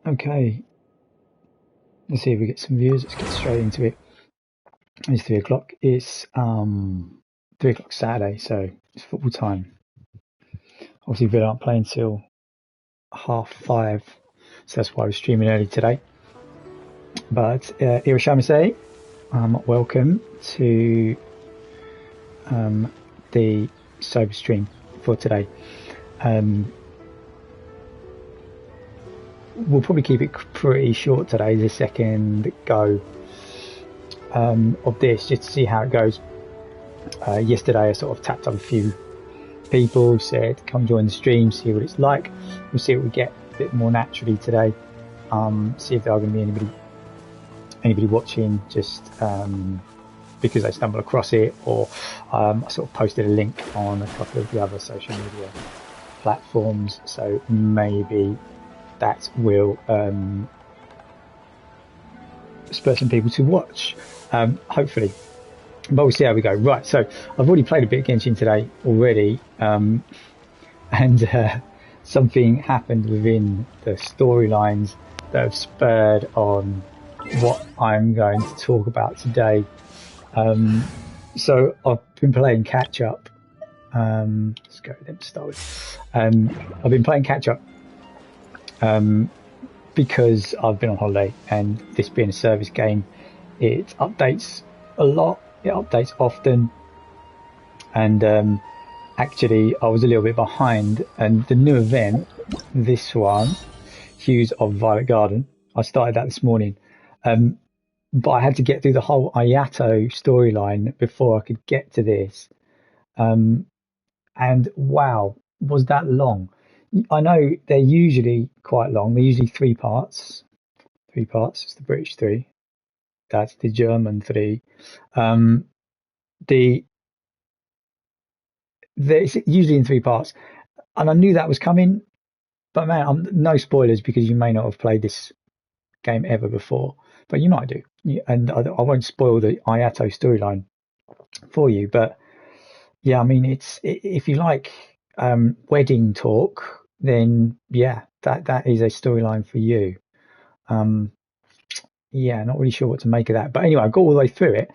Okay, let's see if we get some views. Let's get straight into it. It's 3 o'clock. It's 3 o'clock Saturday, so it's football time. Obviously, Villa aren't playing till 5:30, so that's why we're streaming early today. But Irashamase, welcome to the sober stream for today. We'll probably keep it pretty short today, the second go of this, just to see how it goes. Yesterday I sort of tapped up a few people, said come join the stream, see what it's like. We'll see what we get a bit more naturally today. See if there are going to be anybody watching just because they stumble across it, or I sort of posted a link on a couple of the other social media platforms, so maybe that will spur some people to watch, hopefully. But we'll see how we go. Right, so I've already played a bit of Genshin today already, and something happened within the storylines that have spurred on what I'm going to talk about today. So I've been playing catch up. Let's go with them to start with. I've been playing catch up because I've been on holiday, and this being a service game, it updates a lot. It updates often, and actually I was a little bit behind, and the new event, this one, Hues of Violet Garden, I started that this morning, but I had to get through the whole Ayato storyline before I could get to this, and wow, was that long. I know they're usually quite long. They're usually three parts. It's the British 3. That's the German 3. It's usually in 3 parts, and I knew that was coming. But man, no spoilers, because you may not have played this game ever before, but you might do. And I won't spoil the Ayato storyline for you. But yeah, I mean, if you like wedding talk, then yeah, that is a storyline for you. Yeah, not really sure what to make of that. But anyway, I got all the way through it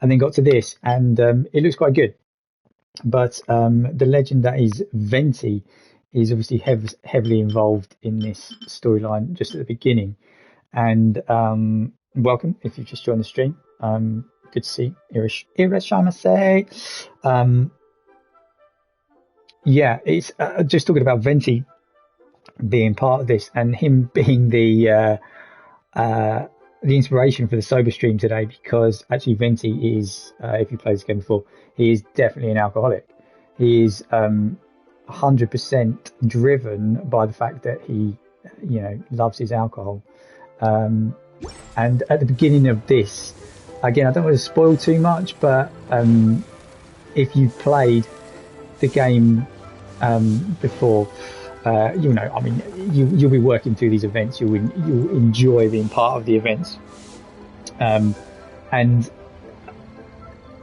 and then got to this, and it looks quite good. But the legend that is Venti is obviously heavily involved in this storyline just at the beginning. And welcome if you've just joined the stream. Good to see Irashamase. Yeah, it's just talking about Venti being part of this, and him being the inspiration for the sober stream today, because actually Venti is, if you played this game before, he is definitely an alcoholic. He is 100% driven by the fact that he, loves his alcohol. And at the beginning of this, again, I don't want to spoil too much, but if you've played the game before, you'll be working through these events. You'll enjoy being part of the events, and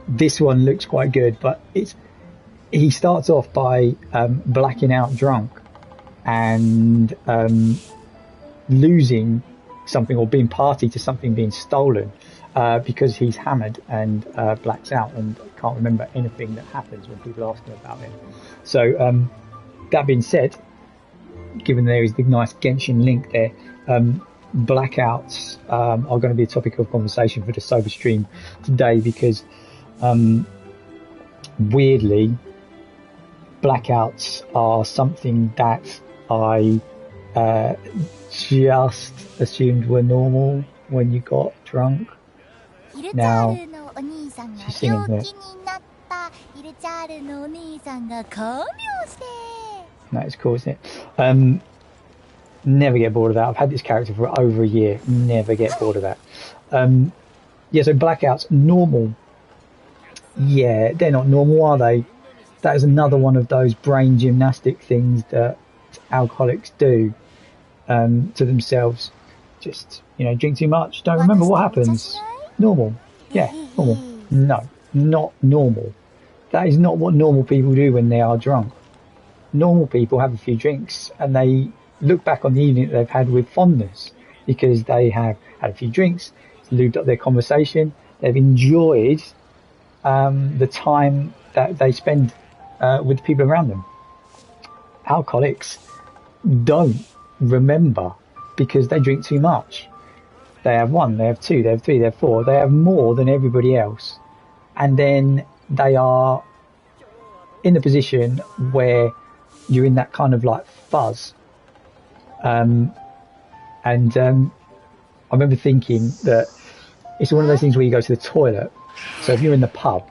this one looks quite good. But he starts off by blacking out drunk and losing something, or being party to something being stolen, because he's hammered and blacks out and can't remember anything that happens when people ask him about it. So that being said, given there is the nice Genshin link there, blackouts are going to be a topic of conversation for the sober stream today, because weirdly, blackouts are something that I just assumed were normal when you got drunk. Now she's singing there. That is cool, isn't it? Never get bored of that. I've had this character for over a year. Never get bored of that. Yeah, so blackouts, normal. Yeah, they're not normal, are they? That is another one of those brain gymnastic things that alcoholics do to themselves. Just, drink too much, don't remember what happens. Normal. Yeah, normal. No, not normal. That is not what normal people do when they are drunk. Normal people have a few drinks and they look back on the evening that they've had with fondness because they have had a few drinks, lubed up their conversation, they've enjoyed the time that they spend with the people around them. Alcoholics don't remember because they drink too much. They have one, they have two, they have three, they have four, they have more than everybody else. And then they are in a position where you're in that kind of like fuzz. I remember thinking that it's one of those things where you go to the toilet. So if you're in the pub,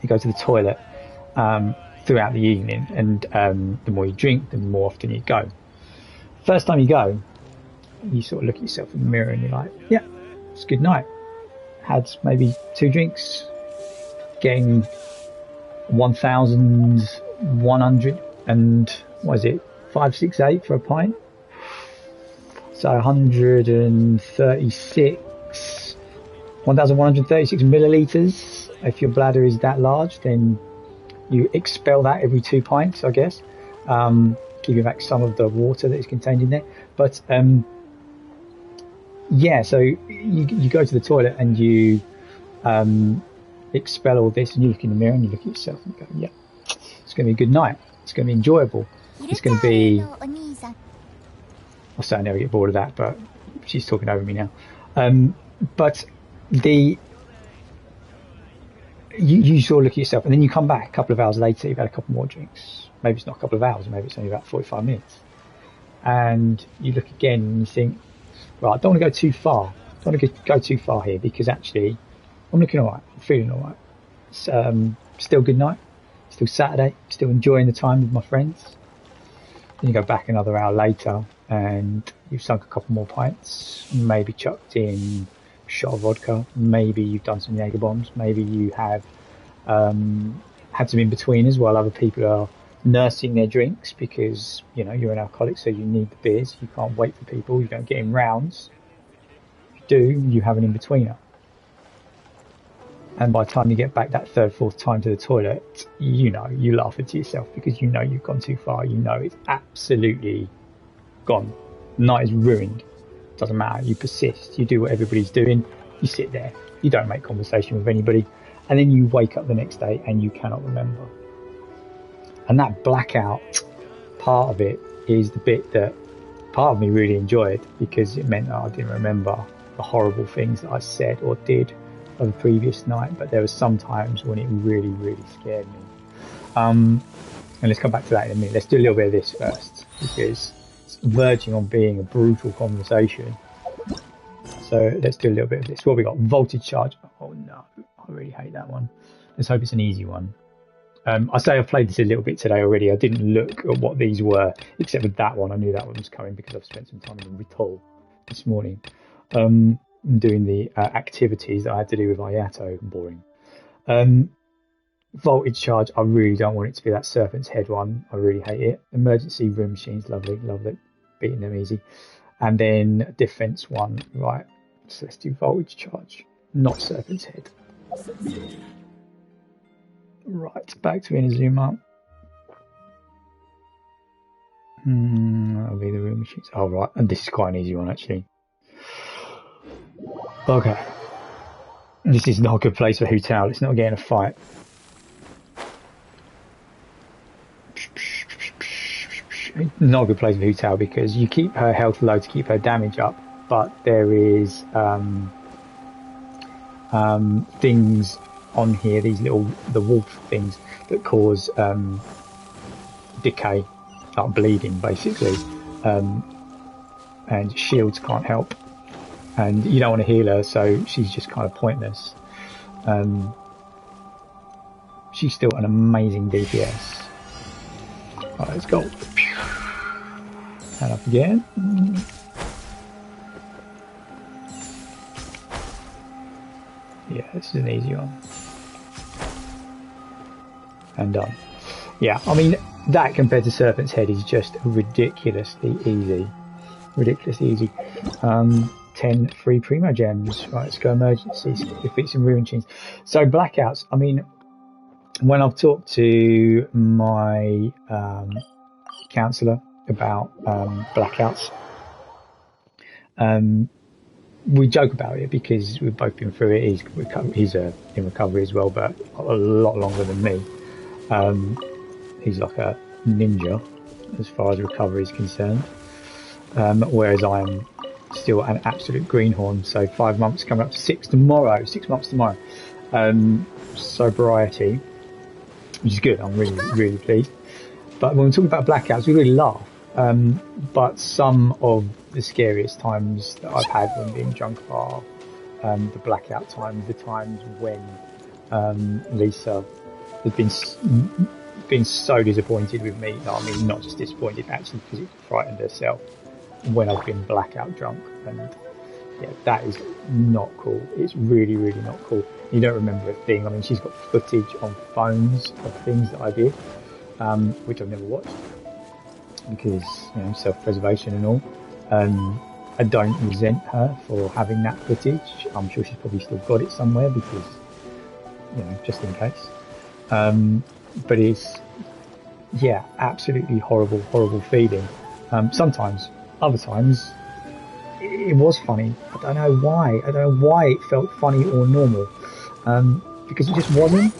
you go to the toilet throughout the evening, and the more you drink, the more often you go. First time you go, you sort of look at yourself in the mirror and you're like, yeah, it's a good night. Had maybe 2 drinks, getting 1,100 and what is it, 568 for a pint? So 1,136 millilitres. If your bladder is that large, then you expel that every 2 pints, I guess, giving back some of the water that is contained in there. But yeah, so you go to the toilet and you expel all this, and you look in the mirror and you look at yourself and go, yeah, it's going to be a good night. It's going to be enjoyable. It's going to be... I'll say I never get bored of that, but she's talking over me now. But you sort of look at yourself, and then you come back a couple of hours later, you've had a couple more drinks. Maybe it's not a couple of hours, maybe it's only about 45 minutes. And you look again and you think, right, I don't want to go too far. I don't want to go too far here, because actually I'm looking all right. I'm feeling all right. It's still good night. Still Saturday. Still enjoying the time with my friends. Then you go back another hour later and you've sunk a couple more pints, maybe chucked in a shot of vodka, maybe you've done some Jaeger bombs, maybe you have had some in between as well. Other people are nursing their drinks because, you know, you're an alcoholic, so you need the beers. You can't wait for people. You don't get in rounds. If you do, you have an in-betweener. And by the time you get back that third, fourth time to the toilet, you know, you laugh at yourself because you know you've gone too far. You know it's absolutely gone. The night is ruined. Doesn't matter. You persist. You do what everybody's doing. You sit there. You don't make conversation with anybody. And then you wake up the next day and you cannot remember. And that blackout part of it is the bit that part of me really enjoyed, because it meant that I didn't remember the horrible things that I said or did of the previous night. But there were some times when it really, really scared me. And let's come back to that in a minute. Let's do a little bit of this first, because it's verging on being a brutal conversation. So let's do a little bit of this. What we got? Voltage charge. Oh no, I really hate that one. Let's hope it's an easy one. I say I've played this a little bit today already. I didn't look at what these were, except with that one. I knew that one was coming because I've spent some time in Ritol this morning, doing the activities that I had to do with Ayato. Boring. Voltage charge. I really don't want it to be that Serpent's Head one. I really hate it. Emergency room machines. Lovely, love it. Beating them easy. And then defense one. Right. So let's do voltage charge, not Serpent's Head. Right, back to Inazuma. That'll be the room machines. Oh, right, and this is quite an easy one, actually. Okay. This is not a good place for Hu Tao. Let's not get in a fight. Not a good place for Hu Tao, because you keep her health low to keep her damage up, but there is things on here, the wolf things that cause decay, like bleeding basically, and shields can't help, and you don't want to heal her, so she's just kind of pointless. She's still an amazing DPS. Right, let's go. And up again. Yeah, this is an easy one. And done. Yeah, I mean, that compared to Serpent's Head is just ridiculously easy. Ridiculously easy. 10 free Primo Gems. Right, let's go emergencies. Defeat some room machines. So blackouts, I mean, when I've talked to my counsellor, about blackouts. We joke about it because we've both been through it. He's in recovery as well, but a lot longer than me. He's like a ninja as far as recovery is concerned, whereas I am still an absolute greenhorn. So 5 months coming up to 6 tomorrow. 6 months tomorrow. Sobriety, which is good. I'm really pleased. But when we talk about blackouts, we really laugh. But some of the scariest times that I've had when being drunk are the blackout times, the times when Lisa has been so disappointed with me. I mean, not just disappointed, actually physically frightened herself when I've been blackout drunk. And yeah, that is not cool. It's really not cool. You don't remember a thing. I mean, she's got footage on phones of things that I did, which I've never watched because, you know, self-preservation and all. I don't resent her for having that footage. I'm sure she's probably still got it somewhere because, you know, just in case. But it's, yeah, absolutely horrible feeling. Sometimes, other times, it was funny. I don't know why. I don't know why it felt funny or normal. Because it just wasn't.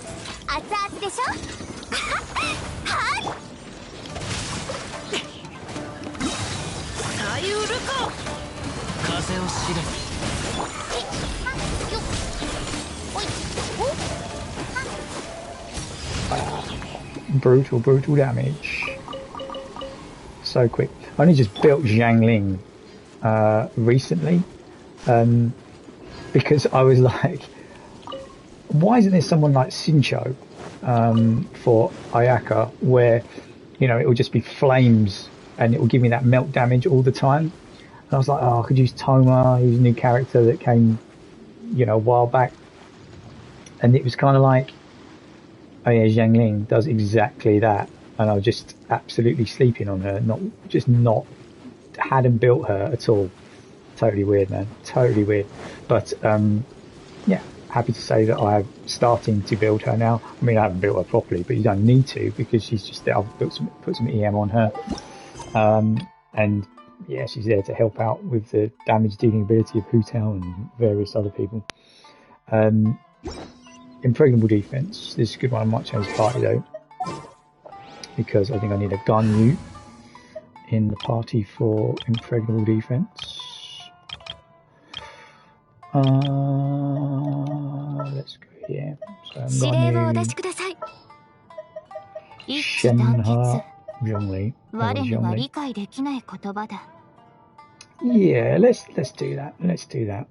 Brutal damage. So quick. I only just built Xiangling recently because I was like, why isn't there someone like Sincho for Ayaka where, you know, it will just be flames and it will give me that melt damage all the time. And I was like, oh, I could use Toma, who's a new character that came, you know, a while back. And it was kind of like, oh yeah, Xiangling does exactly that. And I was just absolutely sleeping on her, hadn't built her at all. Totally weird, man. Totally weird. But, yeah, happy to say that I'm starting to build her now. I mean, I haven't built her properly, but you don't need to because she's just there. I've put some EM on her. And yeah, she's there to help out with the damage dealing ability of Hu Tao and various other people. Impregnable defense. This is a good one. I might change party though, because I think I need a Ganyu in the party for impregnable defense. Let's go here. So Ganyu, Shenhe, Zhongli. Yeah, let's do that.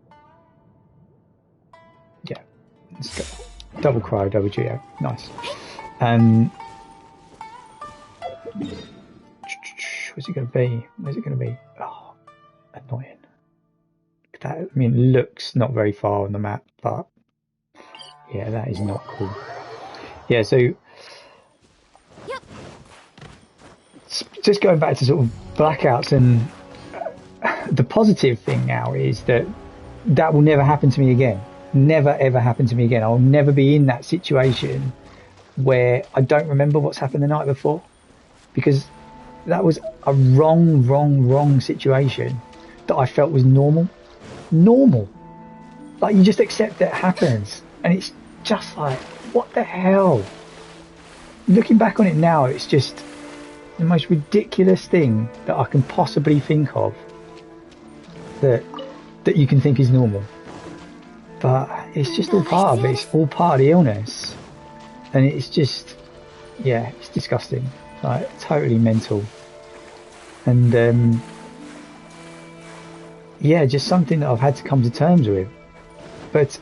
Yeah, let's go. Double cryo, double geo. Nice. Where's it going to be? Oh, annoying. That, I mean, it looks not very far on the map, but yeah, that is not cool. Yeah, so just going back to sort of blackouts, and the positive thing now is that will never happen to me again. Never ever happen to me again. I'll never be in that situation where I don't remember what's happened the night before, because that was a wrong situation that I felt was normal. Like, you just accept that it happens, and it's just like, what the hell? Looking back on it now, it's just the most ridiculous thing that I can possibly think of that you can think is normal. But it's just all part of it. It's all part of the illness. And it's just, yeah, it's disgusting. Like, totally mental. And, yeah, just something that I've had to come to terms with. But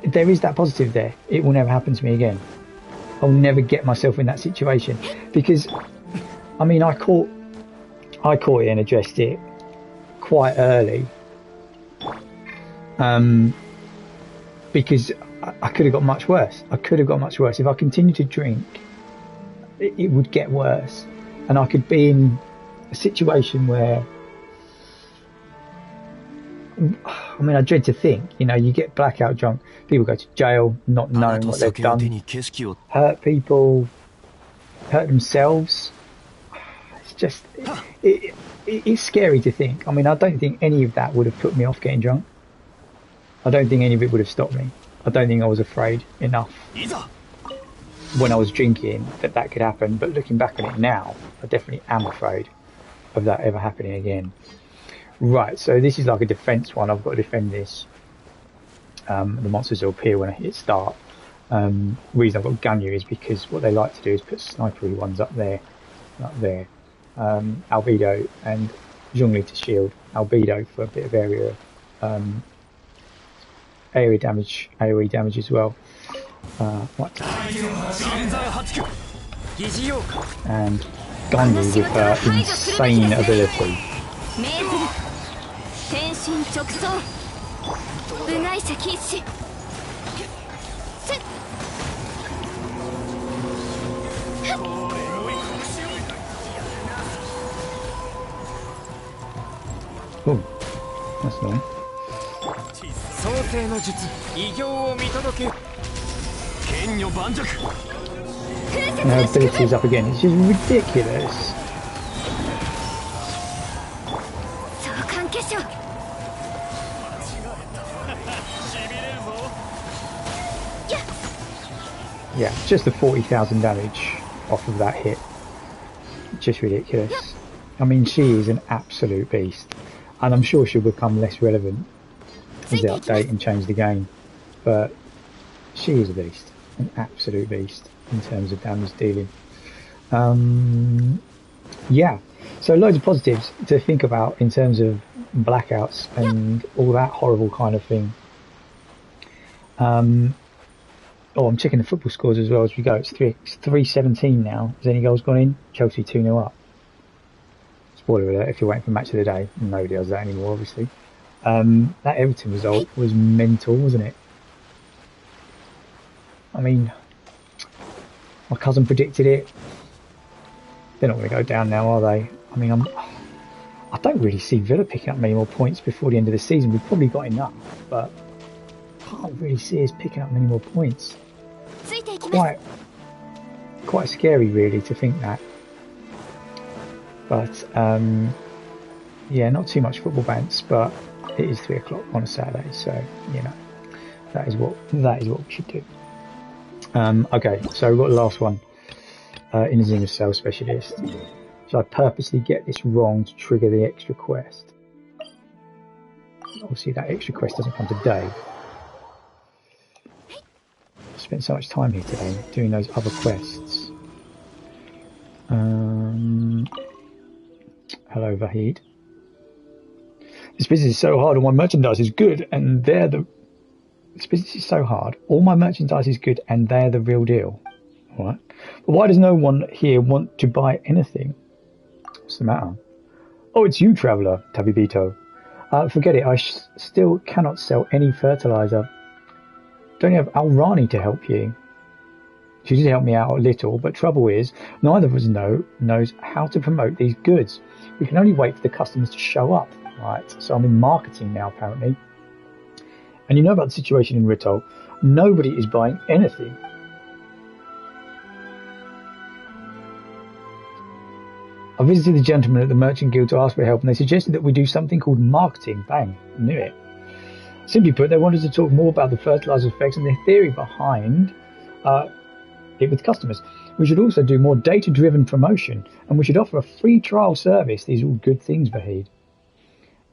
there is that positive there. It will never happen to me again. I'll never get myself in that situation. Because, I mean, I caught it and addressed it quite early. Because I could have got much worse. If I continued to drink, it would get worse. And I could be in a situation where, I mean, I dread to think, you know, you get blackout drunk, people go to jail not knowing what they've done, hurt people, hurt themselves. just, it's scary to think. I mean, I don't think any of that would have put me off getting drunk. I don't think any of it would have stopped me. I don't think I was afraid enough when I was drinking that could happen. But looking back on it now, I definitely am afraid of that ever happening again. Right, so this is like a defense one. I've got to defend this. The monsters will appear when I hit start. Reason I've got Gunyu is because what they like to do is put snipery ones up there. Albedo and Zhongli to shield. Albedo for a bit of area damage, AoE damage as well. What? And Gunyu with her insane ability. Oh, that's nice. And her ability is up again. It's just ridiculous. Yeah, just the 40,000 damage off of that hit. Just ridiculous. I mean, she is an absolute beast. And I'm sure she'll become less relevant as they update and change the game. But she is a beast. An absolute beast in terms of damage dealing. Yeah. So loads of positives to think about in terms of blackouts and all that horrible kind of thing. Oh, I'm checking the football scores as well as we go. It's 3-17 now. Has any goals gone in? Chelsea 2-0 up. Spoiler alert, if you're waiting for match of the day. Nobody does that anymore, obviously. That Everton result was mental, wasn't it? I mean, my cousin predicted it. They're not going to go down now, are they? I mean, I don't really see Villa picking up many more points before the end of the season. We've probably got enough, but I can't really see us picking up many more points. Quite scary, really, to think that. But yeah, not too much football bounce, but it is 3 o'clock on a Saturday, so you know that is what we should do. Okay, so we've got the last one. Inazuma Cell Specialist. So I purposely get this wrong to trigger the extra quest. Obviously, that extra quest doesn't come today. I spent so much time here today doing those other quests. Hello, Vahid. This business is so hard, all my merchandise is good, and this business is so hard. All my merchandise is good, and they're the real deal. All right. But why does no one here want to buy anything? What's the matter? Oh, it's you, traveller, Tabibito. Forget it. I still cannot sell any fertilizer. Don't you have Alrani to help you? She did help me out a little, but trouble is, neither of us knows how to promote these goods. We can only wait for the customers to show up, right? So I'm in marketing now, apparently. And you know about the situation in Ritol. Nobody is buying anything. I visited the gentleman at the Merchant Guild to ask for help, and they suggested that we do something called marketing. Bang, knew it. Simply put, they wanted to talk more about the fertilizer effects and the theory behind it with customers. We should also do more data-driven promotion, and we should offer a free trial service. These are all good things, Vahid.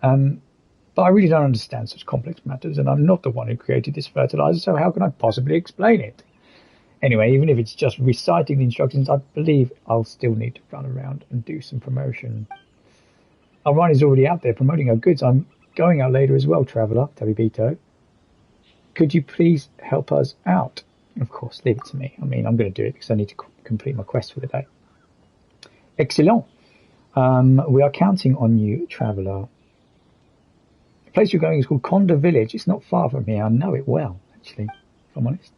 But I really don't understand such complex matters, and I'm not the one who created this fertilizer, so how can I possibly explain it? Anyway, even if it's just reciting the instructions, I believe I'll still need to run around and do some promotion. Alrani's already out there promoting her goods. I'm going out later as well, traveller, Tabibito. Could you please help us out? Of course, leave it to me. I mean, I'm going to do it because I need to complete my quest for the day. Excellent. We are counting on you, traveller. The place you're going is called Konda Village. It's not far from here. I know it well, actually, if I'm honest.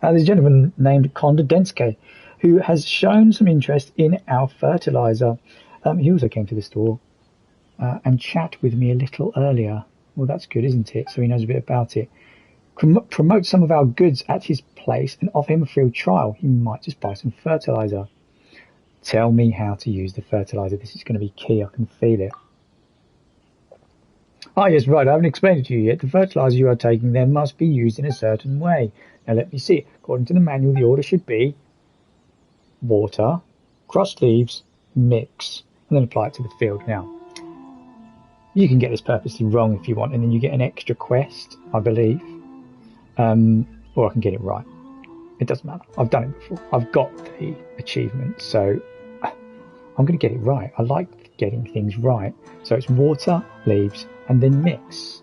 There's a gentleman named Konda Densuke who has shown some interest in our fertilizer. He also came to the store and chat with me a little earlier. Well, that's good, isn't it? So he knows a bit about it. Promote some of our goods at his place and offer him a free trial. He might just buy some fertilizer. Tell me how to use the fertilizer. This is going to be key. I can feel it. Ah, yes, right. I haven't explained it to you yet. The fertilizer you are taking then must be used in a certain way. Now let me see. According to the manual, the order should be water, crushed leaves, mix, and then apply it to the field. Now, you can get this purposely wrong if you want, and then you get an extra quest, I believe. Or I can get it right. It doesn't matter. I've done it before. I've got the achievement, so I'm going to get it right. I like getting things right. So it's water, leaves, and then mix.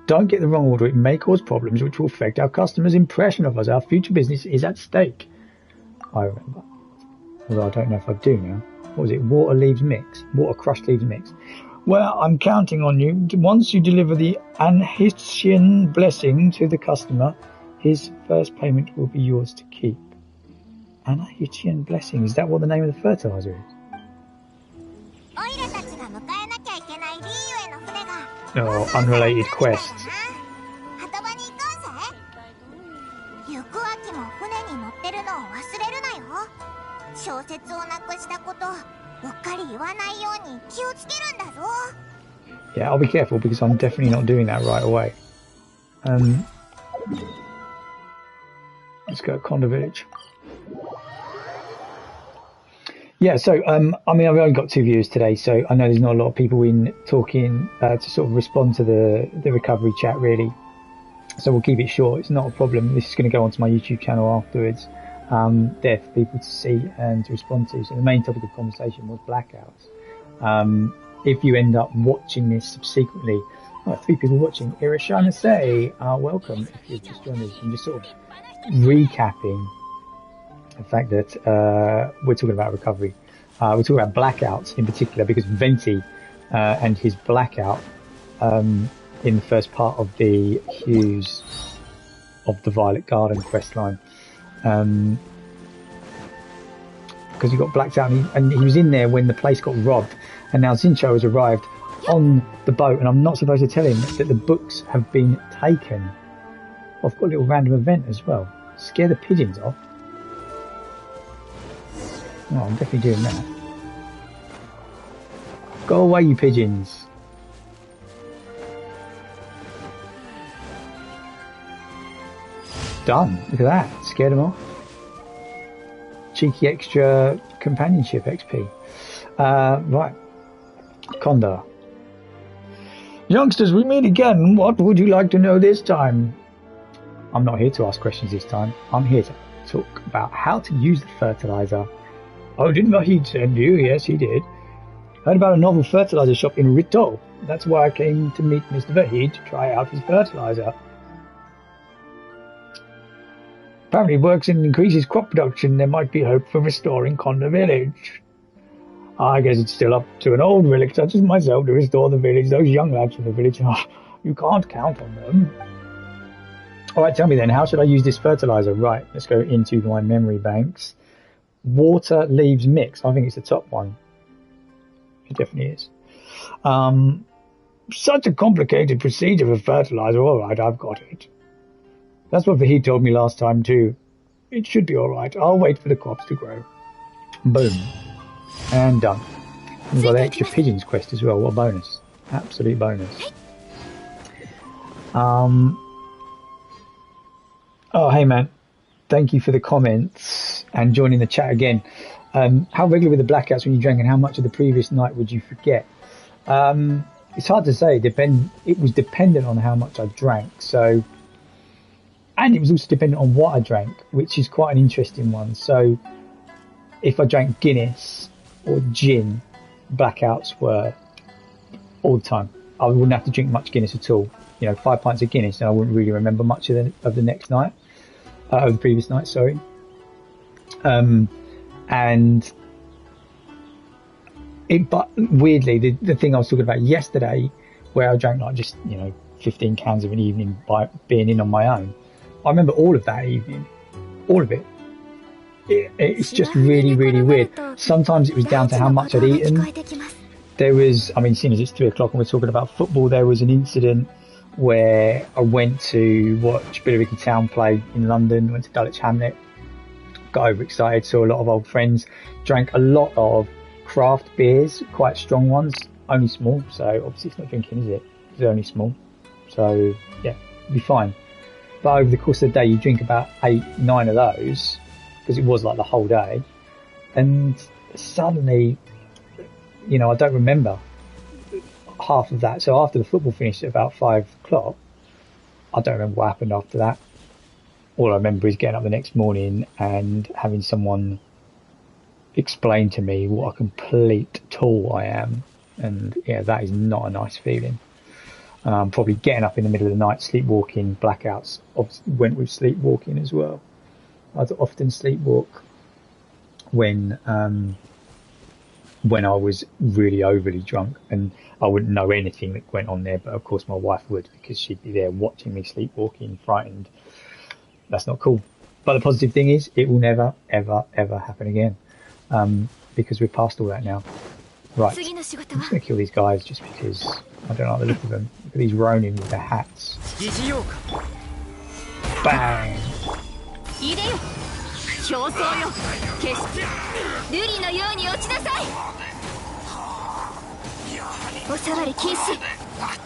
Don't get the wrong order. It may cause problems which will affect our customers' impression of us. Our future business is at stake. I remember. Although I don't know if I do now. What was it? Water, leaves, mix. Water, crushed leaves, mix. Well, I'm counting on you. Once you deliver the Anahitian blessing to the customer, his first payment will be yours to keep. Anahitian blessing. Is that what the name of the fertilizer is? Oh, unrelated quests. Yeah, I'll be careful because I'm definitely not doing that right away. Let's go Conda Village. Yeah, so I mean, I've only got 2 viewers today, so I know there's not a lot of people in talking to sort of respond to the recovery chat, really. So we'll keep it short. It's not a problem. This is going to go onto my YouTube channel afterwards. There for people to see and to respond to. So the main topic of conversation was blackouts. If you end up watching this subsequently, 3 people watching. Irishana say, welcome if you've just joined us. I'm just sort of recapping the fact that we're talking about recovery. We're talking about blackouts in particular because Venti and his blackout in the first part of the Hues of the Violet Garden quest line. Because he got blacked out and he was in there when the place got robbed, and now Zincho has arrived on the boat, and I'm not supposed to tell him that the books have been taken. I've got a little random event as well. Scare the pigeons off. Oh, I'm definitely doing that. Go away, you pigeons. Done. Look at that. Scared them off. Cheeky extra companionship XP. Right. Conda. Youngsters, we meet again. What would you like to know this time? I'm not here to ask questions this time. I'm here to talk about how to use the fertilizer. Oh, didn't Vahid send you? Yes, he did. Heard about a novel fertilizer shop in Rito. That's why I came to meet Mr. Vahid to try out his fertilizer. Apparently it works and increases crop production. There might be hope for restoring Conda Village. I guess it's still up to an old relic such as myself to restore the village. Those young lads from the village, you can't count on them. Alright, tell me then, how should I use this fertilizer? Right, let's go into my memory banks. Water, leaves, mix. I think it's the top one. It definitely is. Such a complicated procedure for fertilizer. Alright, I've got it. That's what Vahid told me last time too. It should be alright. I'll wait for the crops to grow. Boom. And done. We've got the extra pigeons quest as well. What a bonus. Absolute bonus. Oh, hey man. Thank you for the comments and joining the chat again. How regular were the blackouts when you drank, and how much of the previous night would you forget? It's hard to say. It was dependent on how much I drank. So, and it was also dependent on what I drank, which is quite an interesting one. So if I drank Guinness or gin, blackouts were all the time. I wouldn't have to drink much Guinness at all. 5 pints of Guinness and I wouldn't really remember much of the next night. Of the previous night, sorry. But weirdly, the thing I was talking about yesterday, where I drank like just 15 cans of an evening by being in on my own, I remember all of that evening, all of it. It's just really, really weird. Sometimes it was down to how much I'd eaten. There was, seeing as it's 3 o'clock and we're talking about football, there was an incident where I went to watch Billericay Town play in London, went to Dulwich Hamlet, got overexcited, saw a lot of old friends, drank a lot of craft beers, quite strong ones, only small, so obviously it's not drinking, is it? It's only small. So, yeah, it'll be fine. But over the course of the day, you drink about 8, 9 of those, because it was like the whole day, and suddenly, you know, I don't remember half of that. So after the football finished at about 5 o'clock, I don't remember what happened after that. All I remember is getting up the next morning and having someone explain to me what a complete tool I am. And yeah, that is not a nice feeling. Probably getting up in the middle of the night, sleepwalking, blackouts. Obviously went with sleepwalking as well. I'd often sleepwalk when I was really overly drunk, and I wouldn't know anything that went on there, but of course my wife would, because she'd be there watching me sleepwalking, frightened. That's not cool. But the positive thing is, it will never, ever, ever happen again, because we're past all that now. Right, I'm just going to kill these guys just because I don't like the look of them. Look at these Ronin with their hats. Bang! 競争よ決して瑠璃のように落ちなさいお触り禁止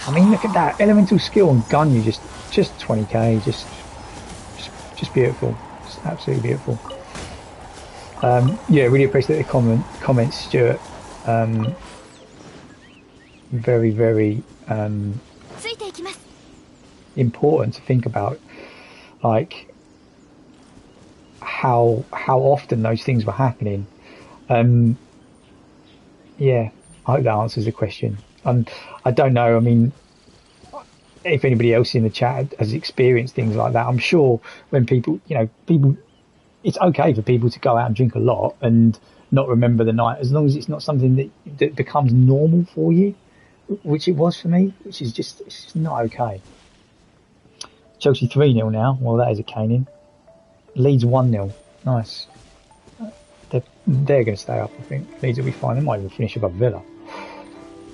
I mean, look at that elemental skill and gun. You just 20k, just beautiful, just absolutely beautiful. Yeah, really appreciate the comments, Stuart. Very, very important to think about, like how often those things were happening. Yeah, I hope that answers the question. I don't know. I mean, if anybody else in the chat has experienced things like that, I'm sure when people, it's okay for people to go out and drink a lot and not remember the night, as long as it's not something that becomes normal for you, which it was for me, which is it's just not okay. Chelsea 3-0 now. Well, that is a caning. Leeds 1-0. Nice. They're going to stay up, I think. Leeds will be fine. They might even finish above Villa.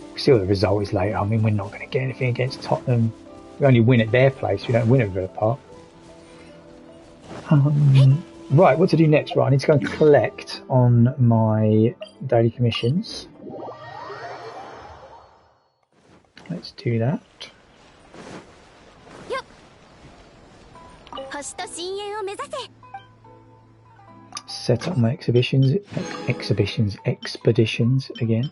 We'll see what the result is later. I mean, we're not going to get anything against Tottenham. We only win at their place. We don't win at Villa Park. Right, what to do next? Right, I need to go and collect on my daily commissions. Let's do that. Set up my expeditions again.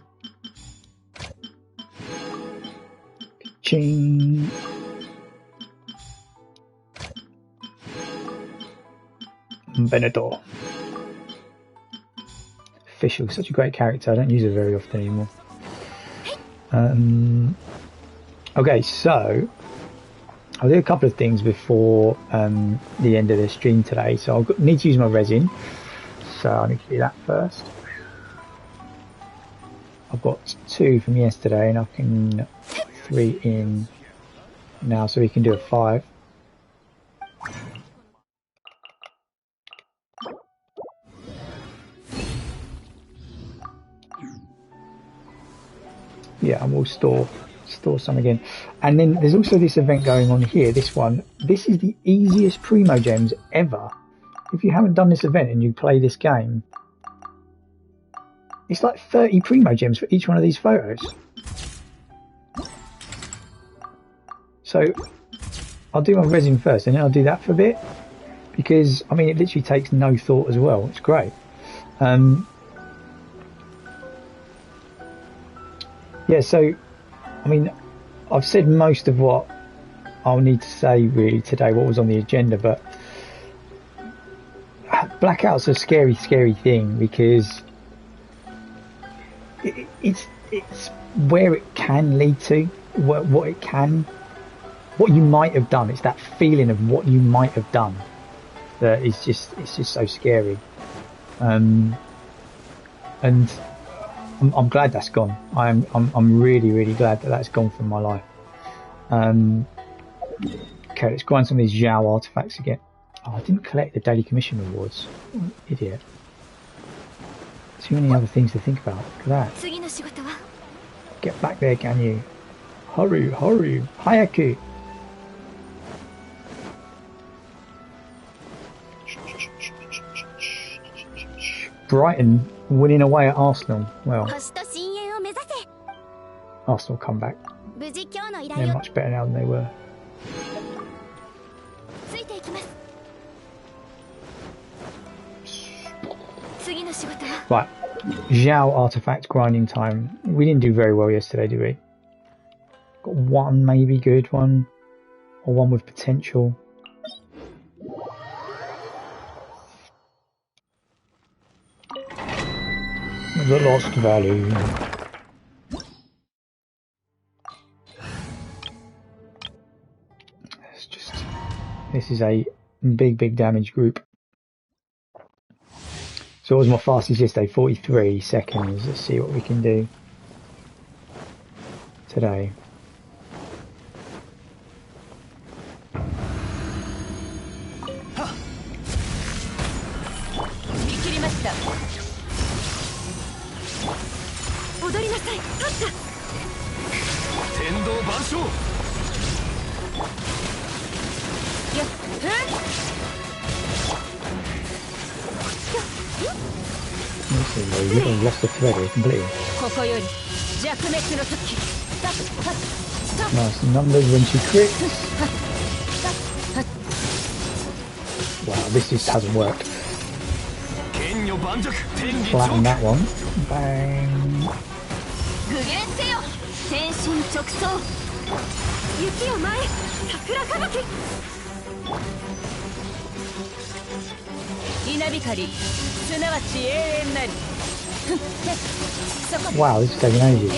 Ching. Benedor. Official, such a great character. I don't use it very often anymore. Okay, so I'll do a couple of things before the end of the stream today. So I'll need to use my resin. So I need to do that first. I've got 2 from yesterday, and I can put 3 in now, so we can do a 5. Yeah, and we'll store some again. And then there's also this event going on here. This one. This is the easiest Primo Gems ever. If you haven't done this event and you play this game, it's like 30 Primo Gems for each one of these photos. So I'll do my resin first, and then I'll do that for a bit, because I mean it literally takes no thought as well. It's great. Yeah, so I mean, I've said most of what I'll need to say really today, what was on the agenda, but blackout's a scary thing, because it's where it can lead to, what you might have done. It's that feeling of what you might have done that is it's just so scary. And I'm glad that's gone. I'm really glad that that's gone from my life. Okay, let's grind some of these Zhao artifacts again. Oh, I didn't collect the daily commission rewards. What an idiot. Too many other things to think about. Look at that. Get back there, can you? Hurry, Hayaku. Brighton winning away at Arsenal. Well, 星と深淵を目指せ Arsenal come back. 無事今日の依 They're 頼を much better now than they were. ついていきます次の仕事は Right. Zhao artifact grinding time. We didn't do very well yesterday, did we? Got one maybe good one. Or one with potential. The lost value. It's just... This is a big damage group. So what was my fastest yesterday? 43 seconds. Let's see what we can do today. We've lost the thread here completely. Nice numbers when she crits. Wow, this just hasn't worked. Flatten that one. Bang. 具現せよ天心直送雪を舞え桜吹雪稲光すなわち永遠なり Wow, this is taking ages.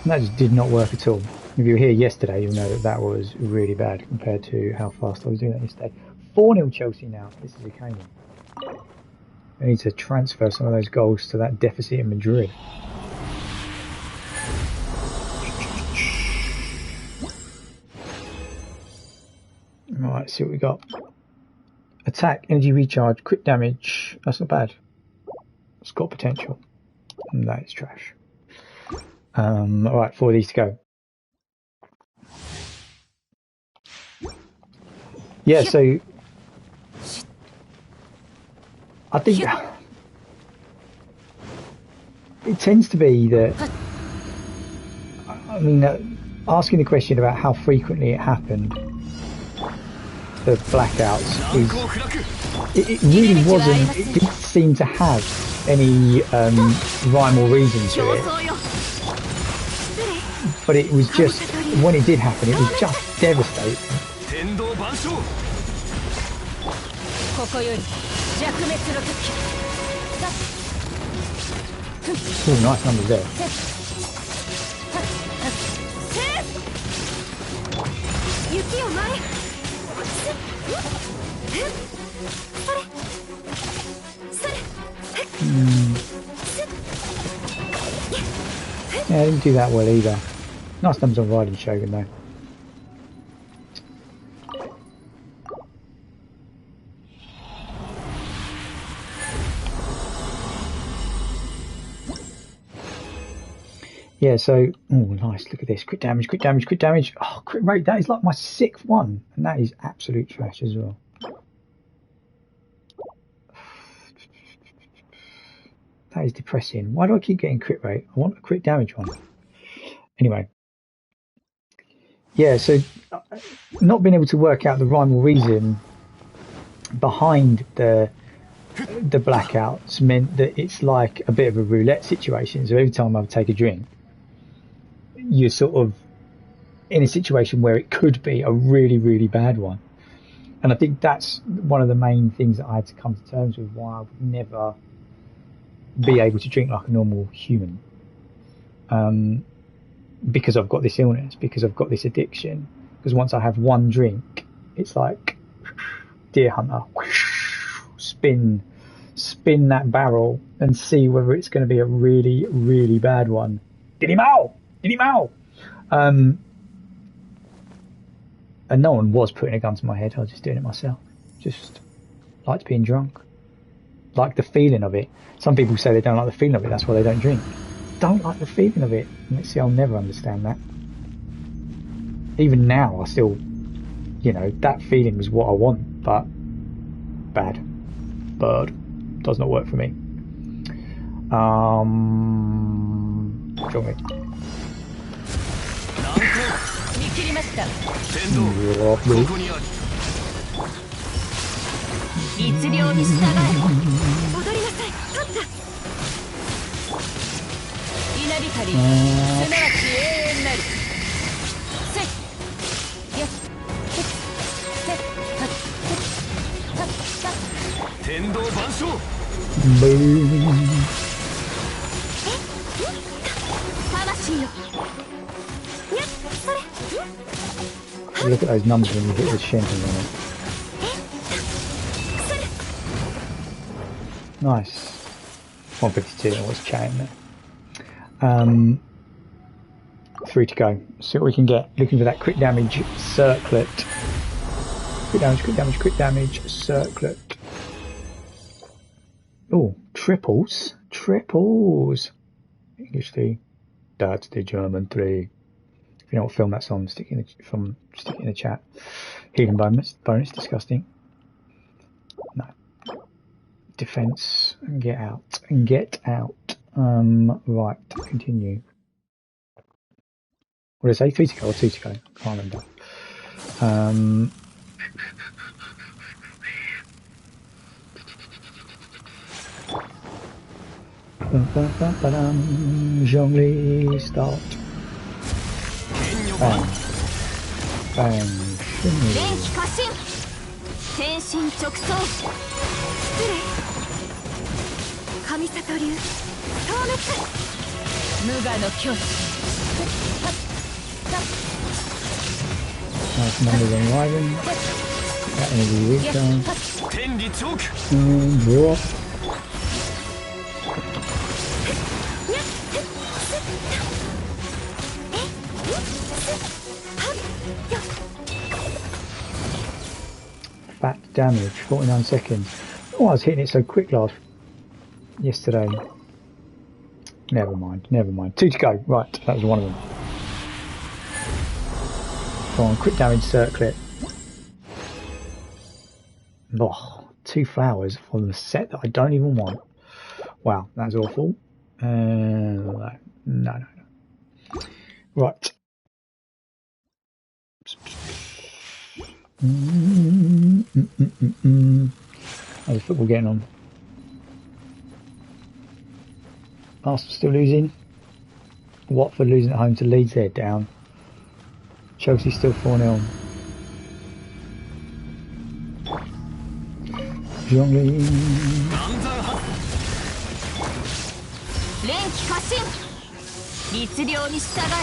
That just did not work at all. If you were here yesterday, you'll know that that was really bad compared to how fast I was doing that yesterday. 4-0 Chelsea now. This is a cane. I need to transfer some of those goals to that deficit in Madrid. Right, let's see what we got. Attack, energy recharge, crit damage. That's not bad. It's got potential. And that is trash. Alright, 4 of these to go. Yeah, so I think it tends to be that, I mean, asking the question about how frequently it happened, the blackouts, is, it really wasn't, it didn't seem to have any rhyme or reason to it, but it was just, when it did happen, it was just devastating. Oh, nice numbers there. Yeah, I didn't do that well either. Nice numbers on Raiden Shogun though. Yeah, so, oh nice, look at this, crit damage, crit damage, crit damage. Oh, crit rate, that is like my 6th one, and that is absolute trash as well. That is depressing. Why do I keep getting crit rate? I want a crit damage one. Anyway. Yeah, so, not being able to work out the rhyme or reason behind the blackouts meant that it's like a bit of a roulette situation. So every time I would take a drink, you're sort of in a situation where it could be a really bad one. And I think that's one of the main things that I had to come to terms with, why I would never be able to drink like a normal human. Because I've got this illness, because I've got this addiction. Because once I have one drink, it's like Deer Hunter. Spin that barrel and see whether it's going to be a really bad one. Did him out! And no one was putting a gun to my head. I was just doing it myself. Just liked being drunk. Like the feeling of it. Some people say they don't like the feeling of it. That's why they don't drink. Don't like the feeling of it. Let's see, I'll never understand that. Even now, I still you know, that feeling was what I want, but bad. Bird does not work for me. Show me. 見切りました。天道ここにある。律令に従え。踊りなさい。勝った。稲光、すなわち永遠なり。せい。よっ。せっ。はっ。天道万象。魂よ。Look at those numbers when you hit the shinting on it. Nice. 152, I was chatting there. 3 to go. See what we can get. Looking for that crit damage circlet. Crit damage, crit damage, crit damage circlet. Oh, triples. Triples. English 3. That's the German 3. If you know what film that's on, stick it in the chat. Healing bonus, disgusting. No. Defense and get out. Right, continue. What did I say? 3 to go or 2 to go? Can't remember. Zhongli, start. Bang. Bang. 連気過信。天心直送。失礼。神里流。消滅。無我の境地。Nice numbers on Wyvern. That energy recharge. 天理チョーク。Drop. Fat damage, 49 seconds. Oh, I was hitting it so quick yesterday. Never mind. 2 to go. Right, that was one of them. Go on, quick damage circlet. Oh, 2 flowers from the set that I don't even want. Wow, that's awful. No. Right. How's the football getting on? Arsenal still losing. Watford losing at home to Leeds, they're down. Chelsea still 4-0. Zhongli. 連気過信。律令に従え。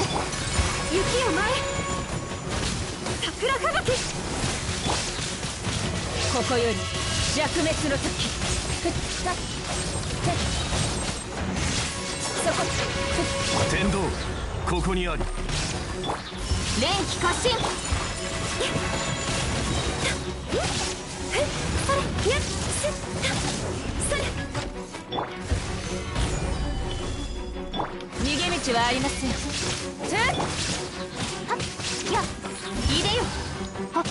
雪よ舞え。桜吹雪。ここより弱滅の時。そこ。天道ここにあり。連気過信。逃げ道はありません。はっやいでよ。はっ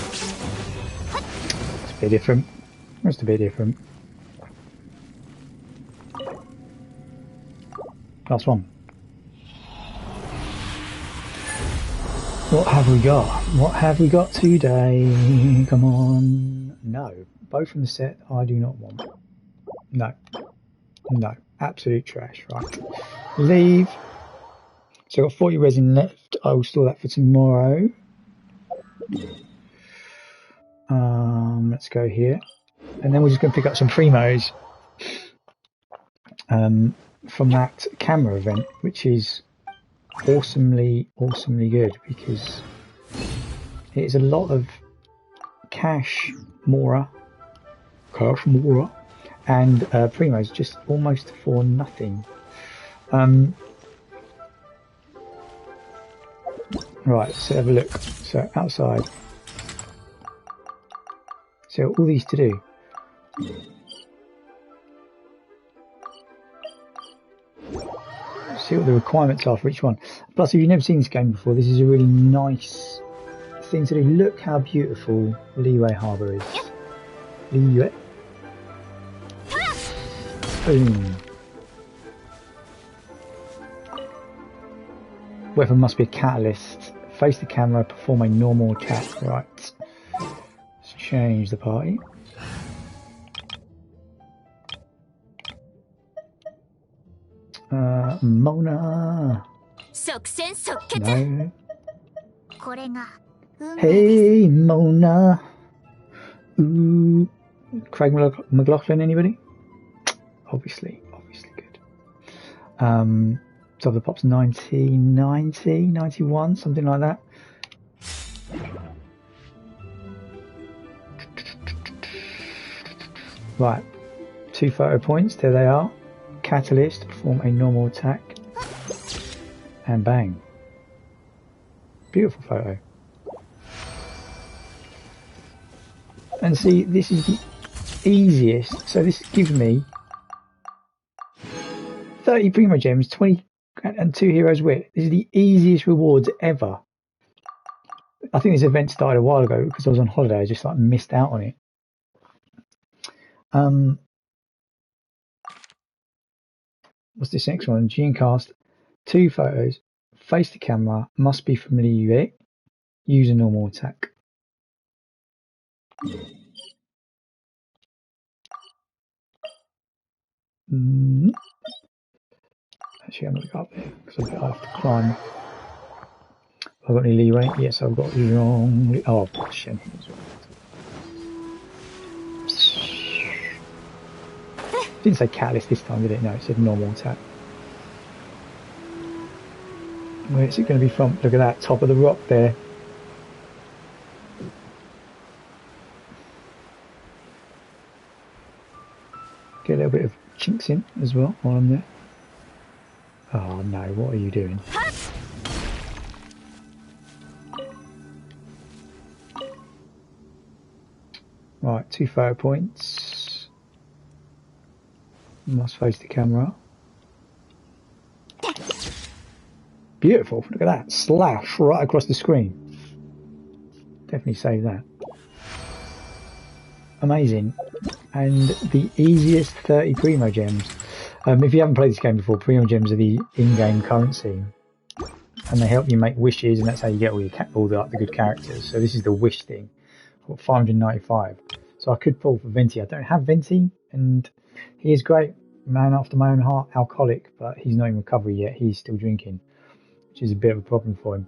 It's a bit different. Just a bit different. Last one. What have we got? What have we got today? Come on. No. Both from the set I do not want. No. Absolute trash. Right. Leave. So I've got 40 resin left. I will store that for tomorrow. Let's go here. And then we're just going to pick up some primos from that camera event, which is awesomely good because it is a lot of cash mora and primos just almost for nothing. Right, let's have a look. So outside, so all these to do. See what the requirements are for each one. Plus, if you've never seen this game before, this is a really nice thing to do. Look how beautiful Liyue Harbour is. Liyue. Boom. Weapon must be a catalyst. Face the camera, perform a normal attack. Right. Let's change the party. Mona. No. Hey, Mona. Ooh. Craig McLaughlin, anybody? Obviously good. Top of the Pops 1990, 91, something like that. Right, 2 photo points, there they are. Catalyst, perform a normal attack. And bang. Beautiful photo. And see, this is the easiest. So this gives me 30 Primo Gems, 20 and 2 Heroes Wit. This is the easiest rewards ever. I think this event started a while ago because I was on holiday. I just like missed out on it. What's this next one? Gencast. 2 photos. Face the camera. Must be from Liyue. Use a normal attack. Actually, I'm going to go up there because I have to climb. Have I got any leeway? Yes, I've got long. Oh, shit. Didn't say catalyst this time, did it? No, it said normal attack. Where is it going to be from? Look at that, top of the rock there. Get a little bit of chinks in as well while I'm there. Oh no, what are you doing? Right, 2 photo points. Must face the camera. Beautiful, look at that. Slash right across the screen. Definitely save that. Amazing. And the easiest 30 Primo Gems. If you haven't played this game before, Primo Gems are the in-game currency. And they help you make wishes, and that's how you get all the good characters. So this is the wish thing. I've got 595. So I could pull for Venti. I don't have Venti, and he is great. Man after my own heart, alcoholic, but he's not in recovery yet. He's still drinking, which is a bit of a problem for him.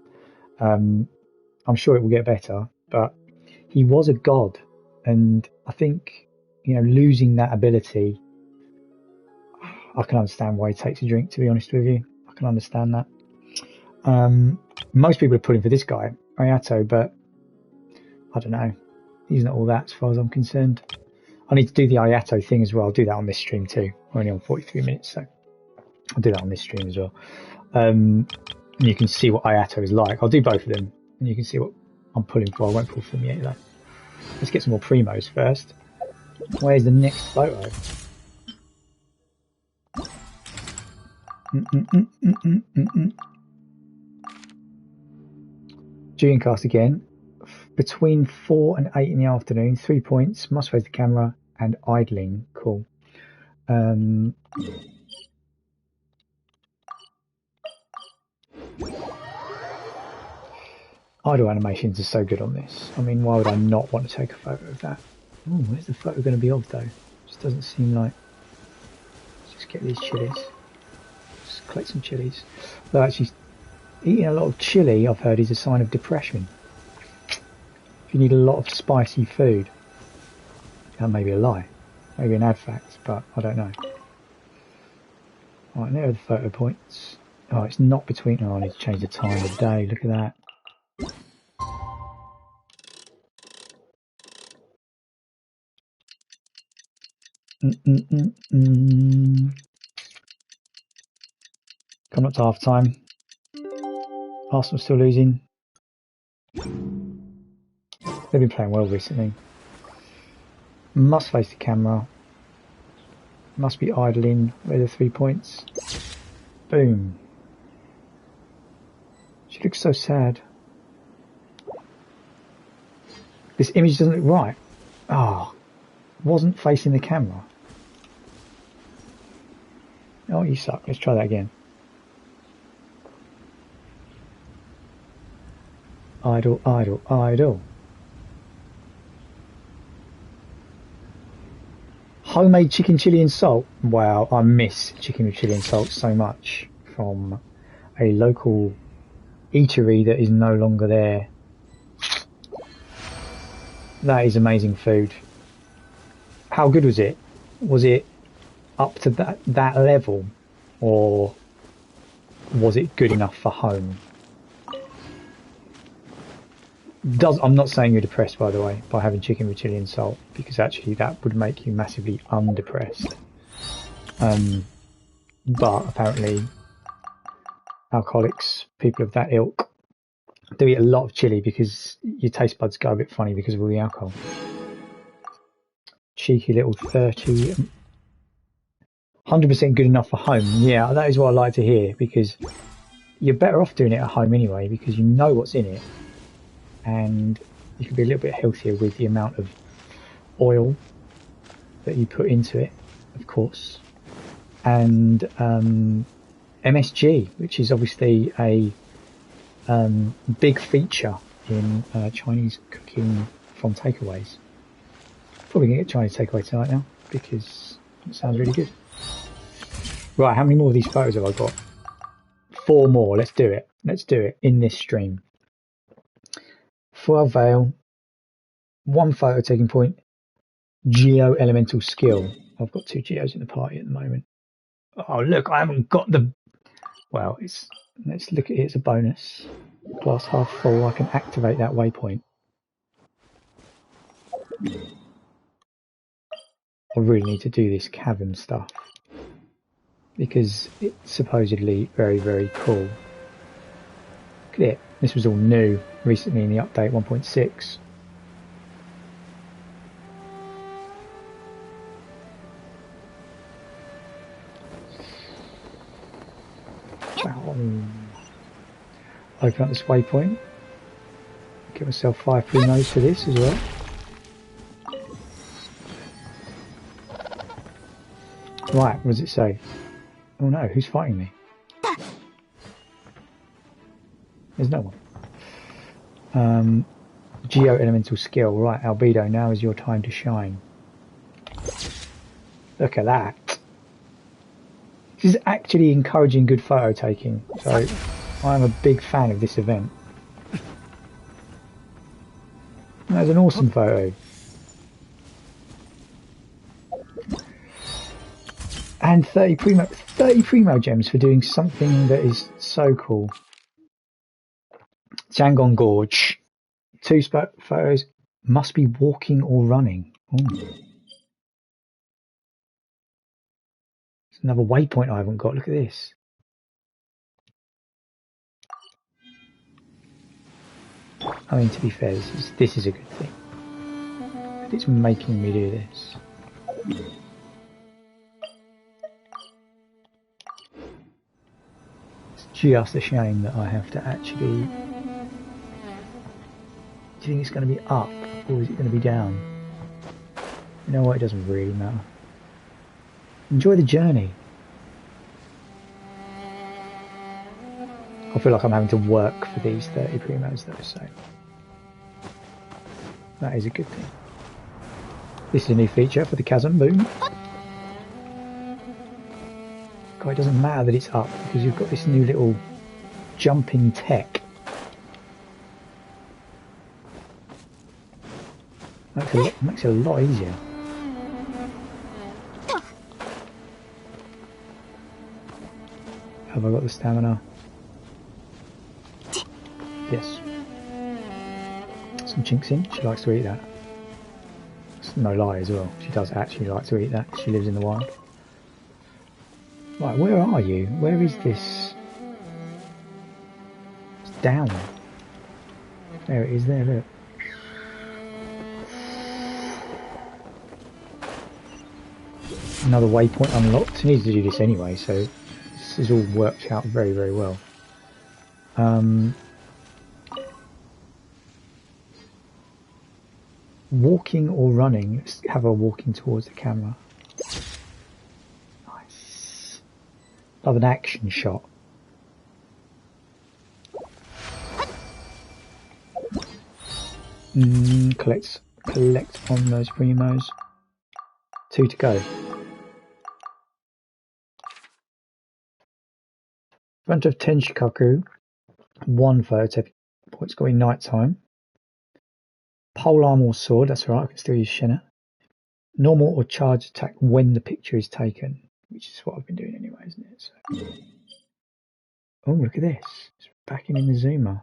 I'm sure it will get better, but he was a god. And I think, you know, losing that ability, I can understand why he takes a drink, to be honest with you. I can understand that. Most people are pulling for this guy, Ayato, but I don't know. He's not all that as far as I'm concerned. I need to do the Ayato thing as well. I'll do that on this stream too. We're only on 43 minutes, so I'll do that on this stream as well. And you can see what Ayato is like. I'll do both of them, and you can see what I'm pulling for. I won't pull for them yet, though. Let's get some more Primos first. Where's the next photo? Gencast again. Between 4 and 8 in the afternoon. 3 points. Must face the camera and idling. Cool. Idle animations are so good on this. I mean, why would I not want to take a photo of that? Oh, where's the photo going to be of though? Just doesn't seem like. Let's just get these chilies. Just collect some chilies. But actually, eating a lot of chili, I've heard, is a sign of depression. If you need a lot of spicy food, that may be a lie, maybe an ad fact, but I don't know. Right, there are the photo points. Oh, it's not between. Oh, I need to change the time of day. Look at that. Coming up to half time. Arsenal still losing. They've been playing well recently. Must face the camera. Must be idling. Where are the 3 points? Boom. She looks so sad. This image doesn't look right. Oh, wasn't facing the camera. Oh, you suck. Let's try that again. Idle, idle, idle. Homemade chicken chili and salt. Wow, I miss chicken with chili and salt so much from a local eatery that is no longer there. That is amazing food. How good was it? Was it up to that level, or was it good enough for home? I'm not saying you're depressed, by the way, by having chicken with chili and salt, because actually that would make you massively undepressed. But apparently alcoholics, people of that ilk, do eat a lot of chili because your taste buds go a bit funny because of all the alcohol. Cheeky little 30. 100% good enough for home. Yeah, that is what I like to hear, because you're better off doing it at home anyway, because you know what's in it. And you can be a little bit healthier with the amount of oil that you put into it, of course. And MSG, which is obviously a big feature in Chinese cooking from takeaways. Probably going to get Chinese takeaway tonight now, because it sounds really good. Right, how many more of these photos have I got? 4 more. Let's do it. Let's do it in this stream. Foil Veil, 1 photo taking point, Geo Elemental Skill. I've got 2 Geos in the party at the moment. Oh look, I haven't got the... Well, let's look at it as a bonus. Glass half full, I can activate that waypoint. I really need to do this cavern stuff, because it's supposedly very, very cool. Look at it. This was all new recently in the update 1.6. Open up this waypoint. Get myself 5 primos for this as well. Right, what does it say? Oh no, who's fighting me? There's no one. Geo Elemental Skill. Right, Albedo, now is your time to shine. Look at that. This is actually encouraging good photo taking, so I'm a big fan of this event. That's an awesome photo. And 30 primo gems for doing something that is so cool. Jangon Gorge. 2 photos. Must be walking or running. Ooh. There's another waypoint I haven't got. Look at this. I mean, to be fair, this is a good thing. It's making me do this. It's just a shame that I have to actually... Do you think it's going to be up, or is it going to be down? You know what, it doesn't really matter. Enjoy the journey. I feel like I'm having to work for these 30 primos though, so that is a good thing. This is a new feature for the Chasm Boom. God, it doesn't matter that it's up, because you've got this new little jumping tech. Makes it a lot easier. Have I got the stamina? Yes. Some chinks in. She likes to eat that. It's no lie as well. She does actually like to eat that. She lives in the wild. Right, where are you? Where is this? It's down. There it is there, look. Another waypoint unlocked. I needed to do this anyway, so this has all worked out very, very well. walking or running. Let's have her walking towards the camera. Nice. Love an action shot. Collect on those primos. 2 to go. Front of Tenshikaku, 1 photo. It's got to be night time. Pole arm or sword, that's right, I can still use Shenna. Normal or charge attack when the picture is taken, which is what I've been doing anyway, isn't it? So. Oh, look at this. It's backing in the zoomer.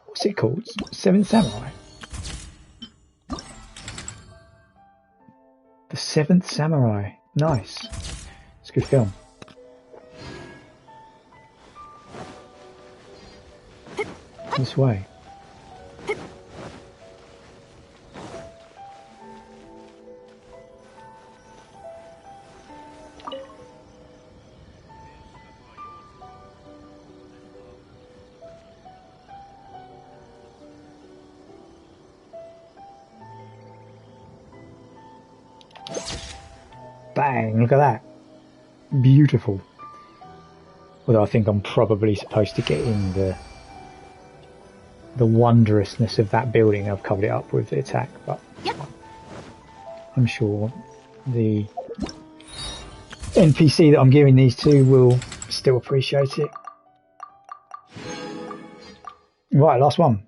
What's it called? Seventh Samurai? The Seventh Samurai. Nice. It's a good film. This way. Bang, look at that. Beautiful. Although I think I'm probably supposed to get in the wondrousness of that building. I've covered it up with the attack, but yep. I'm sure the NPC that I'm giving these to will still appreciate it. Right, last one.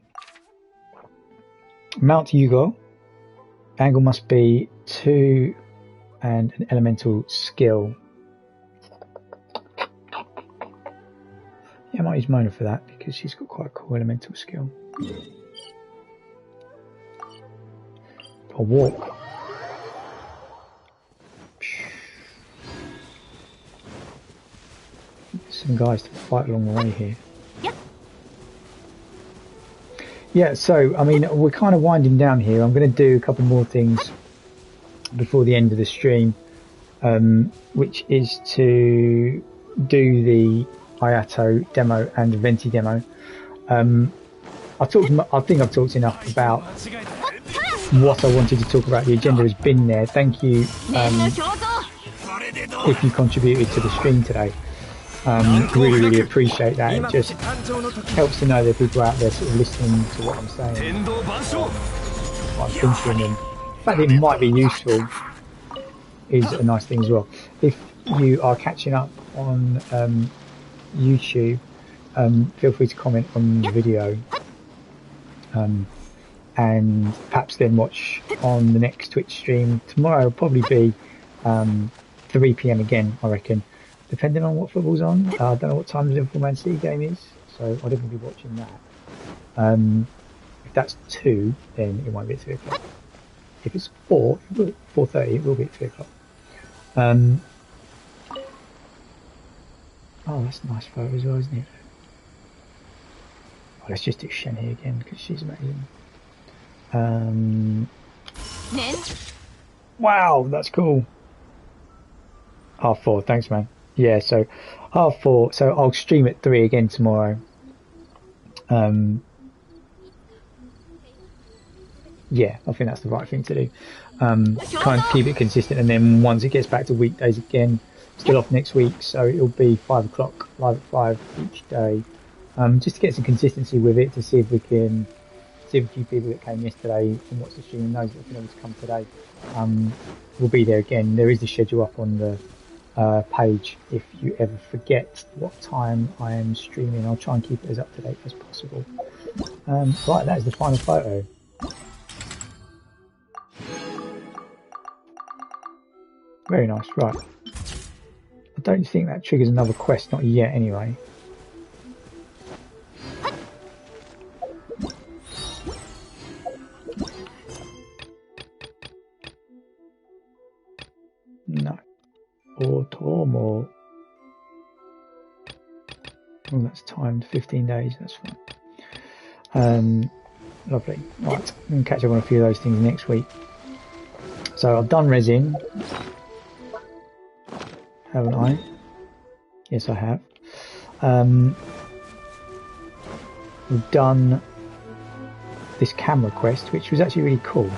Mount Yugo. Angle must be 2 and an elemental skill. Yeah, I might use Mona for that because she's got quite a cool elemental skill. I'll walk. Some guys to fight along the way here. Yeah, so, I mean, we're kind of winding down here. I'm going to do a couple more things before the end of the stream, which is to do the Ayato demo and the Venti demo. I think I've talked enough about what I wanted to talk about. The agenda has been there. Thank you if you contributed to the stream today. Really appreciate that. It just helps to know that people out there sort of listening to what I'm saying, what I'm thinking, and the fact that it might be useful is a nice thing as well. If you are catching up on YouTube, feel free to comment on the video, and perhaps then watch on the next Twitch stream. Tomorrow will probably be 3 PM again, I reckon, depending on what football's on. I don't know what time the Liverpool Man City game is, so I'll definitely be watching that. If that's 2, then it won't be at 3 o'clock. If it's 4:30, it will be at 3 o'clock. Oh, that's a nice photo as well, isn't it? Oh, let's just do Shen here again because she's amazing. Wow, that's cool. 4:30, thanks, man. Yeah, so 4:30. So I'll stream at 3 again tomorrow. Yeah, I think that's the right thing to do. Kind of keep it consistent, and then once it gets back to weekdays again, still off next week, so it'll be 5 o'clock, live at 5 each day. Just to get some consistency with it, to see if we can see if a few people that came yesterday and watched the stream and those that have been able to come today will be there again. There is the schedule up on the page if you ever forget what time I am streaming. I'll try and keep it as up to date as possible. Right, that is the final photo. Very nice. Right, I don't think that triggers another quest, not yet anyway. No. Or oh, that's timed 15 days, that's fine. Lovely. Right, I'm going to catch up on a few of those things next week. So I've done resin, haven't I? Yes, I have. we've done this camera quest, which was actually really cool.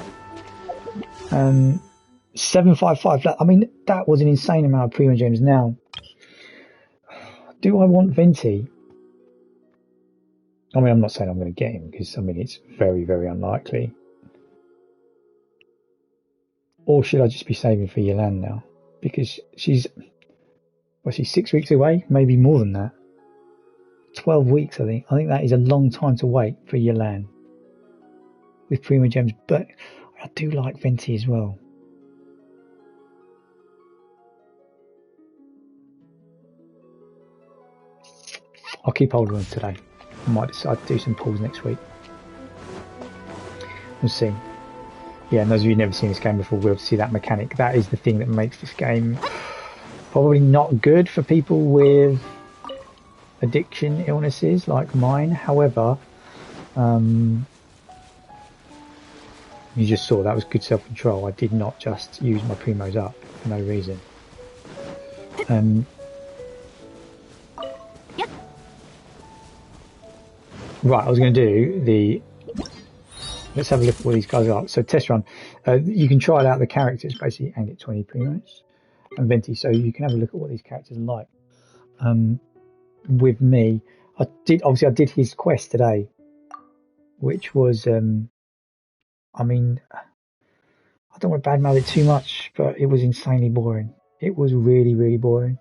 755. I mean, that was an insane amount of Primo Gems. Now, do I want Venti? I mean, I'm not saying I'm going to get him because I mean it's very, very unlikely. Or should I just be saving for Yelan now? Because she's 6 weeks away, maybe more than that. 12 weeks, I think. I think that is a long time to wait for Yelan with Primo Gems, but I do like Venti as well. I'll keep hold of them today. I might decide to do some pulls next week. We'll see. Yeah, and those of you who've never seen this game before will see that mechanic. That is the thing that makes this game probably not good for people with addiction illnesses like mine. However, you just saw that was good self-control. I did not just use my Primos up for no reason. Right, I was going to do the... Let's have a look at what these guys are. So test run. You can try out the characters basically and get 20 Primos and Venti. So you can have a look at what these characters are like. With me, I did his quest today, which was, I mean, I don't want to badmouth it too much, but it was insanely boring. It was really, really boring.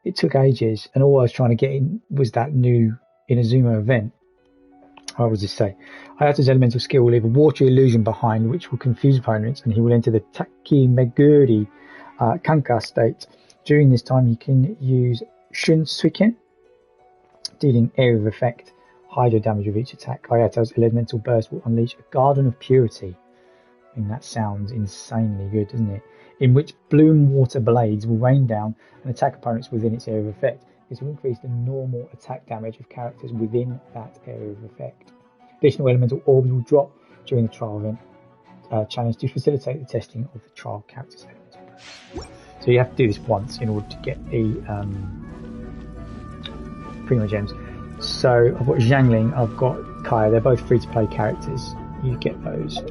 It took ages, and all I was trying to get in was that new Inazuma event. How was this say? Hayato's elemental skill will leave a water illusion behind, which will confuse opponents, and he will enter the Takimeguri Kanka state. During this time, you can use Shun Suiken, dealing area of effect, hydro damage with each attack. Hayato's elemental burst will unleash a Garden of Purity. I mean, that sounds insanely good, doesn't it? In which bloom water blades will rain down and attack opponents within its area of effect. This will increase the normal attack damage of characters within that area of effect. Additional elemental orbs will drop during the trial event challenge to facilitate the testing of the trial character's elemental burst. So you have to do this once in order to get the Primo Gems. So I've got Zhangling, I've got Kaya. They're both free-to-play characters. You get those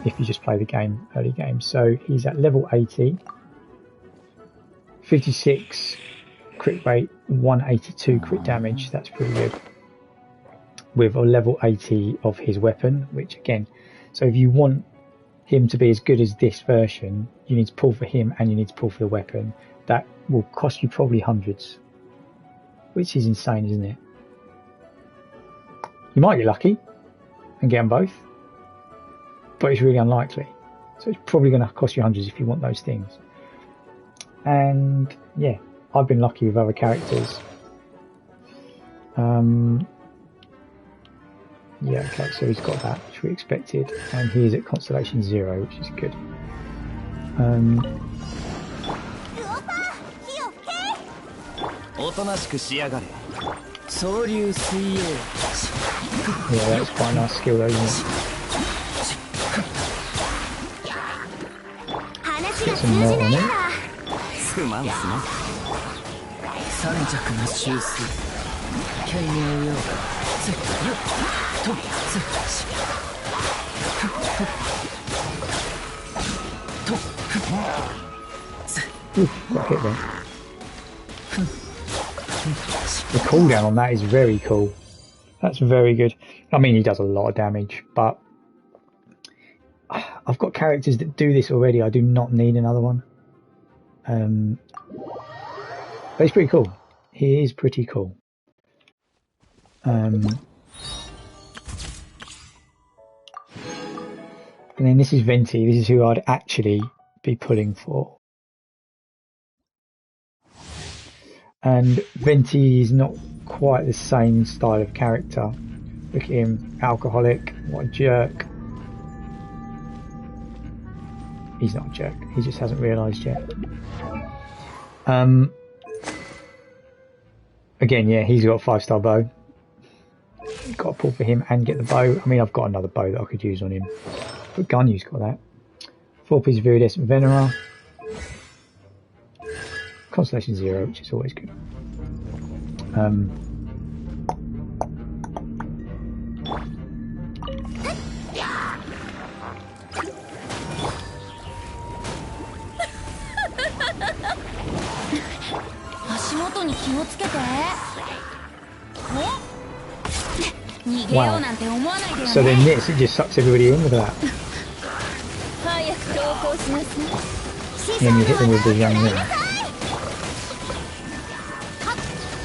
if you just play the game, early game. So he's at level 80, 56 crit rate, 182 crit damage. That's pretty good. With a level 80 of his weapon, which again, so if you want him to be as good as this version, you need to pull for him and you need to pull for the weapon. That will cost you probably hundreds, which is insane, isn't it? You might get lucky and get them both, but it's really unlikely. So it's probably going to cost you hundreds if you want those things. And yeah, I've been lucky with other characters. Yeah, okay, so he's got that, which we expected, and he is at Constellation 0, which is good. Yeah, that's quite a nice skill though, isn't it? Get some more on it. Ooh, got hit there. The cooldown on that is very cool. That's very good. I mean, he does a lot of damage, but I've got characters that do this already. I do not need another one. But he's pretty cool. He is pretty cool. And then this is Venti. This is who I'd actually be pulling for. And Venti is not quite the same style of character. Look at him, alcoholic, what a jerk. He's not a jerk, he just hasn't realised yet. Again, yeah, he's got a 5-star bow. Got to pull for him and get the bow. I mean, I've got another bow that I could use on him. But Ganyu's got that. 4 pieces of iridescent Venera. Constellation 0, which is always good. てて。逃げようなんて思わないでよ So then ね。 this, it just sucks everybody in with that. 早く投降しなさい。 And then you hit them with the young men.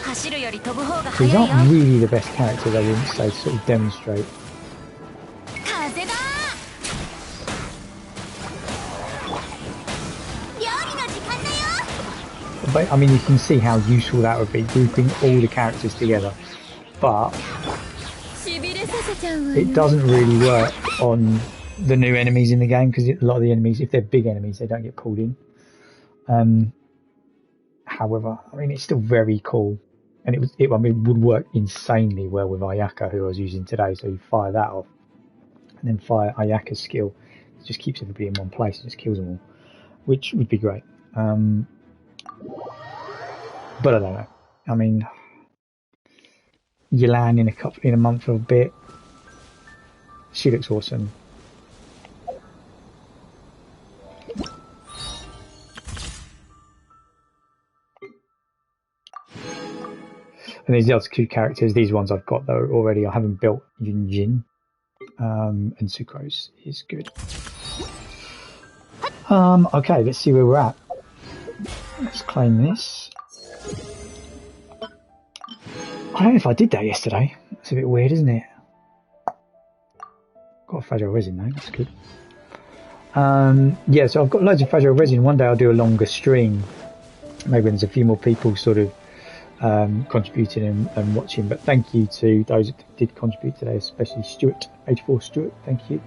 走るより飛ぶ方が These 早いよ。 aren't really the best characters, I wouldn't say, to sort of demonstrate. 風だ。料理の時間だよ。 But, I mean, you can see how useful that would be, grouping all the characters together. But しびれさせちゃうわよ。 it doesn't really work on the new enemies in the game, because a lot of the enemies, if they're big enemies, they don't get pulled in. However, I mean, it's still very cool. And it would work insanely well with Ayaka, who I was using today. So you fire that off, and then fire Ayaka's skill. It just keeps everybody in one place and just kills them all, which would be great. But I don't know. I mean, Yelan in a month or a bit. She looks awesome. And these other two characters, these ones I've got though already. I haven't built Yunjin, and Sucrose is good. Okay, let's see where we're at. Let's claim this. I don't know if I did that yesterday. It's a bit weird, isn't it? Got a fragile resin though, that's good. Yeah, so I've got loads of fragile resin. One day I'll do a longer stream. Maybe when there's a few more people sort of contributing and watching, but thank you to those that did contribute today, especially Stuart, 84 Stuart, thank you.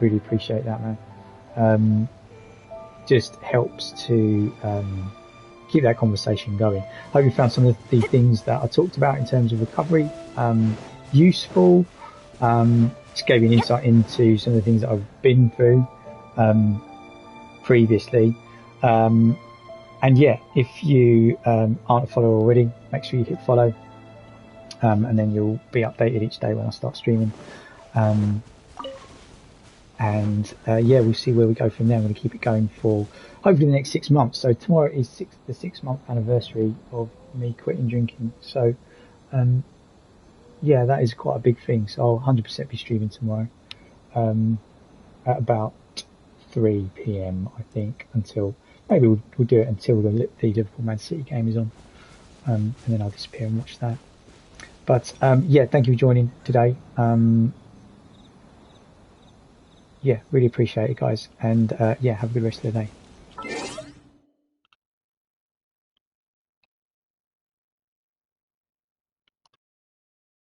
Really appreciate that, man. Just helps to keep that conversation going. Hope you found some of the things that I talked about in terms of recovery useful. Just gave you an insight into some of the things that I've been through previously. And yeah, if you aren't a follower already, make sure you hit follow, and then you'll be updated each day when I start streaming. Yeah, we'll see where we go from there. I'm going to keep it going for hopefully the next 6 months. So tomorrow is the 6-month anniversary of me quitting drinking. So yeah, that is quite a big thing. So I'll 100% be streaming tomorrow at about 3 p.m. I think, until maybe we'll do it until the Liverpool Man City game is on, and then I'll disappear and watch that. But yeah, thank you for joining today. Yeah, really appreciate it, guys, and yeah, have a good rest of the day.